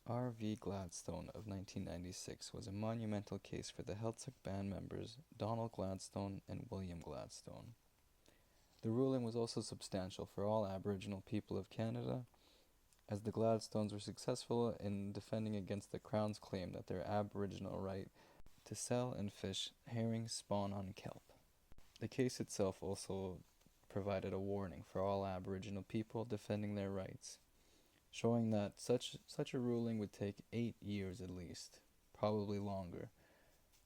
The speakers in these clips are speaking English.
R. v. Gladstone of 1996 was a monumental case for the Celtic band members Donald Gladstone and William Gladstone. The ruling was also substantial for all Aboriginal people of Canada, as the Gladstones were successful in defending against the Crown's claim that their Aboriginal right to sell and fish herring spawn on kelp. The case itself also provided a warning for all Aboriginal people defending their rights, showing that such a ruling would take 8 years at least, probably longer,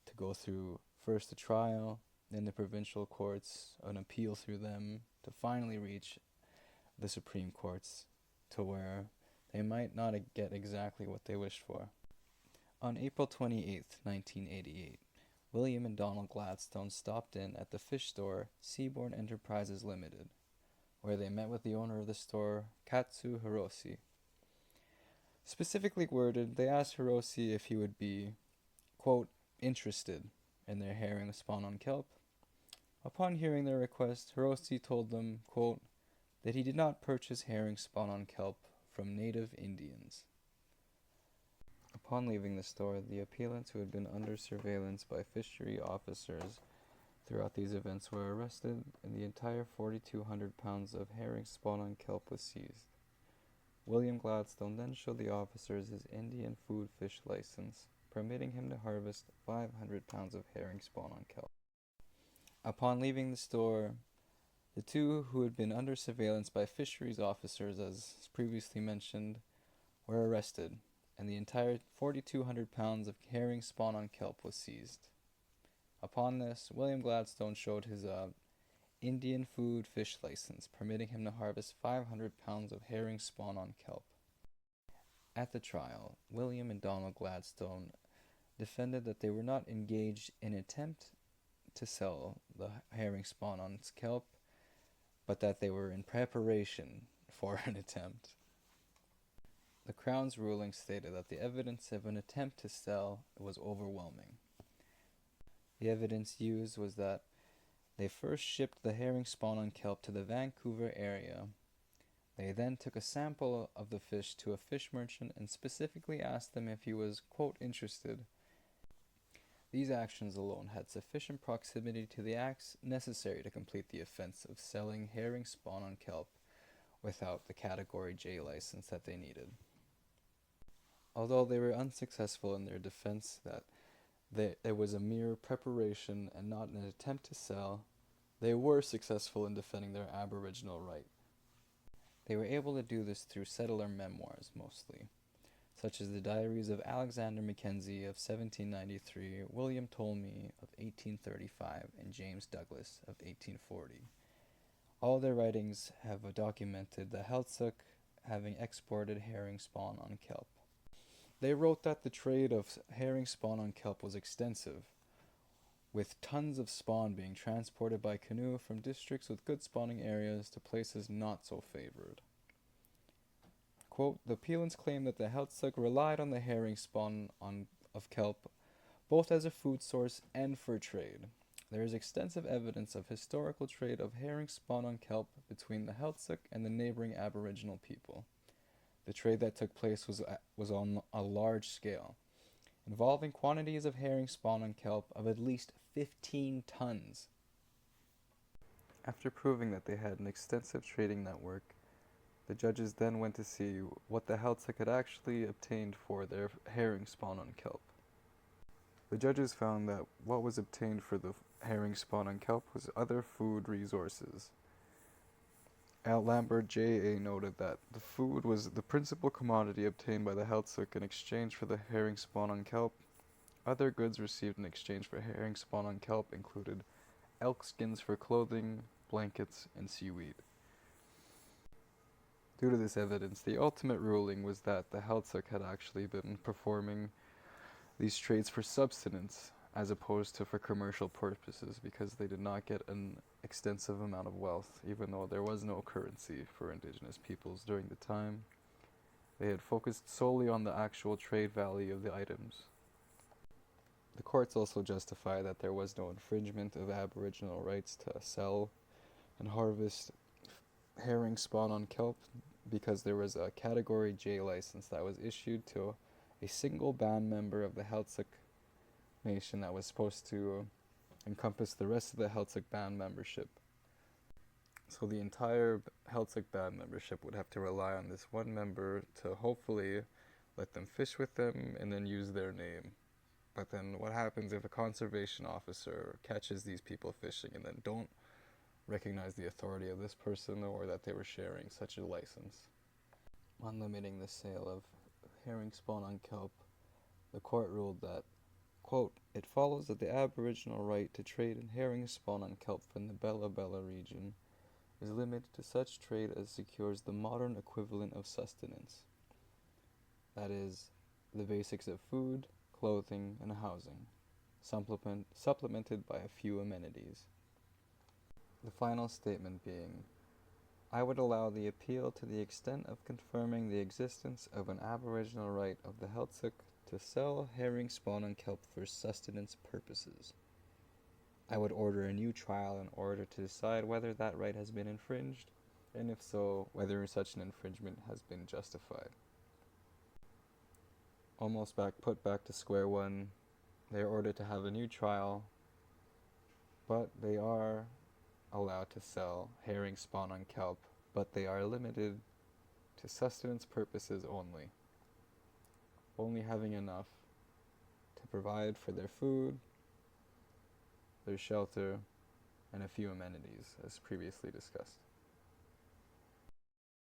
to go through first a trial, then the provincial courts, an appeal through them, to finally reach the Supreme Courts, to where they might not get exactly what they wished for. On April 28, 1988, William and Donald Gladstone stopped in at the fish store Seabourn Enterprises Limited, where they met with the owner of the store, Katsu Hiroshi. Specifically worded, they asked Hiroshi if he would be, quote, interested in their herring spawn on kelp. Upon hearing their request, Hiroshi told them, quote, that he did not purchase herring spawn on kelp from native Indians. Upon leaving the store, the appellants who had been under surveillance by fishery officers throughout these events were arrested, and the entire 4,200 pounds of herring spawn on kelp was seized. William Gladstone then showed the officers his Indian food fish license, permitting him to harvest 500 pounds of herring spawn on kelp. Upon leaving the store, the two who had been under surveillance by fisheries officers, as previously mentioned, were arrested, and the entire 4,200 pounds of herring spawn on kelp was seized. Upon this, William Gladstone showed his Indian food fish license, permitting him to harvest 500 pounds of herring spawn on kelp. At the trial, William and Donald Gladstone defended that they were not engaged in an attempt to sell the herring spawn on kelp, but that they were in preparation for an attempt. The Crown's ruling stated that the evidence of an attempt to sell was overwhelming. The evidence used was that they first shipped the herring spawn on kelp to the Vancouver area. They then took a sample of the fish to a fish merchant and specifically asked him if he was, quote, interested. These actions alone had sufficient proximity to the acts necessary to complete the offense of selling herring spawn on kelp without the Category J license that they needed. Although they were unsuccessful in their defense that it was a mere preparation and not an attempt to sell, they were successful in defending their Aboriginal right. They were able to do this through settler memoirs mostly, such as the diaries of Alexander Mackenzie of 1793, William Ptolemy of 1835, and James Douglas of 1840. All their writings have documented the Heiltsuk having exported herring spawn on kelp. They wrote that the trade of herring spawn on kelp was extensive, with tons of spawn being transported by canoe from districts with good spawning areas to places not so favored. Quote, the appellants claim that the Heiltsuk relied on the herring spawn of kelp both as a food source and for trade. There is extensive evidence of historical trade of herring spawn on kelp between the Heiltsuk and the neighboring Aboriginal people. The trade that took place was on a large scale, involving quantities of herring spawn on kelp of at least 15 tons. After proving that they had an extensive trading network, the judges then went to see what the Heiltsuk had actually obtained for their herring spawn on kelp. The judges found that what was obtained for the herring spawn on kelp was other food resources. Al Lambert J.A. noted that the food was the principal commodity obtained by the Heiltsuk in exchange for the herring spawn on kelp. Other goods received in exchange for herring spawn on kelp included elk skins for clothing, blankets, and seaweed. Due to this evidence, the ultimate ruling was that the Heiltsuk had actually been performing these trades for subsistence as opposed to for commercial purposes, because they did not get an extensive amount of wealth, even though there was no currency for indigenous peoples during the time. They had focused solely on the actual trade value of the items. The courts also justify that there was no infringement of Aboriginal rights to sell and harvest herring spawn on kelp, because there was a Category J license that was issued to a single band member of the Celtic nation that was supposed to encompass the rest of the Celtic band membership. So the entire Celtic band membership would have to rely on this one member to hopefully let them fish with them and then use their name. But then what happens if a conservation officer catches these people fishing and then don't recognize the authority of this person or that they were sharing such a license? On limiting the sale of herring spawn on kelp, the court ruled that, quote, it follows that the Aboriginal right to trade in herring spawn on kelp from the Bella Bella region is limited to such trade as secures the modern equivalent of sustenance. That is, the basics of food, clothing, and housing, supplemented by a few amenities. The final statement being, I would allow the appeal to the extent of confirming the existence of an Aboriginal right of the Celtic to sell herring spawn on kelp for sustenance purposes. I would order a new trial in order to decide whether that right has been infringed, and if so, whether such an infringement has been justified. Almost put back to square one, they are ordered to have a new trial, but they are allowed to sell herring spawn on kelp, but they are limited to sustenance purposes only having enough to provide for their food, their shelter, and a few amenities, as previously discussed.